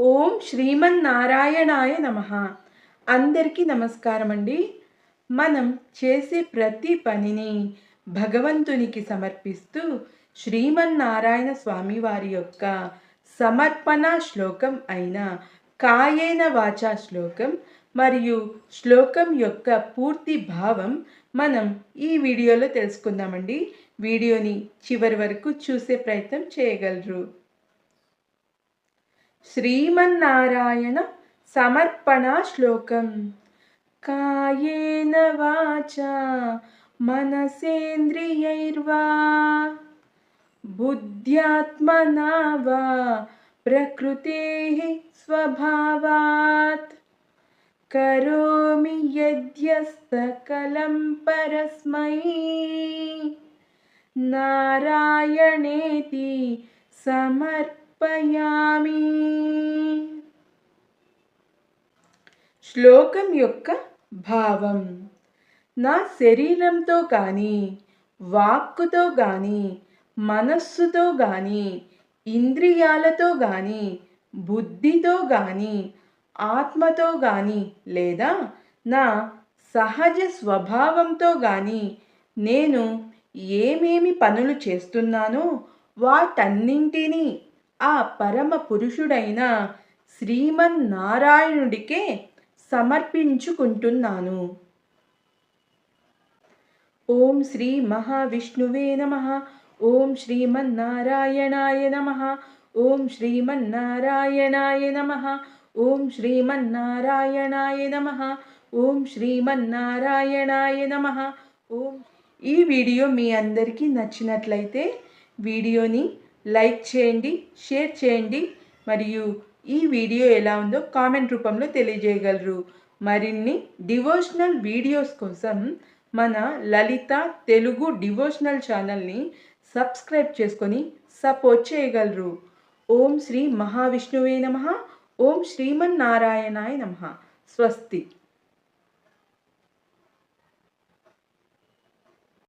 ఓం శ్రీమన్నారాయణాయ నమః. అందరికీ నమస్కారం అండి. మనం చేసే ప్రతి పనిని భగవంతునికి సమర్పిస్తూ శ్రీమన్నారాయణ స్వామి వారి యొక్క సమర్పణ శ్లోకం అయిన కాయేన వాచా శ్లోకం మరియు శ్లోకం యొక్క పూర్తి భావం మనం ఈ వీడియోలో తెలుసుకుందామండి. వీడియోని చివరి వరకు చూసే ప్రయత్నం చేయగలరు. శ్రీమన్నారాయణ సమర్పణ శ్లోకం. కాయేన వాచా మనసేంద్రియైర్వా బుద్ధ్యాత్మనా వా ప్రకృతేః స్వభావాత్ కరోమి యద్యస్తకలం పరస్మై నారాయణేతి సమర్పయామి. శ్లోకం యొక్క భావం: నా శరీరంతో కానీ, వాక్కుతో కానీ, మనస్సుతో కానీ, ఇంద్రియాలతో కానీ, బుద్ధితో కానీ, ఆత్మతో కానీ లేదా నా సహజ స్వభావంతో కానీ నేను ఏమేమి పనులు చేస్తున్నానో వాటన్నింటినీ ఆ పరమ పురుషుడైన శ్రీమన్నారాయణుడికే సమర్పించుకుంటున్నాను. ఓం శ్రీ మహావిష్ణువే నమః. ఓం శ్రీమన్నారాయణాయ నమః. ఓం శ్రీమన్నారాయణాయ నమః. ఓం శ్రీమన్నారాయణాయ నమః. ఓం శ్రీమన్నారాయణాయ నమః. ఓం. ఈ వీడియో మీ అందరికీ నచ్చినట్లయితే వీడియోని లైక్ చేయండి, షేర్ చేయండి మరియు ఈ వీడియో ఎలా ఉందో కామెంట్ రూపంలో తెలియజేయగలరు. మరిన్ని డివోషనల్ వీడియోస్ కోసం మన లలిత తెలుగు డివోషనల్ ఛానల్ని సబ్స్క్రైబ్ చేసుకొని సపోర్ట్ చేయగలరు. ఓం శ్రీ మహావిష్ణువే నమః. ఓం శ్రీమన్నారాయణాయ నమః. స్వస్తి.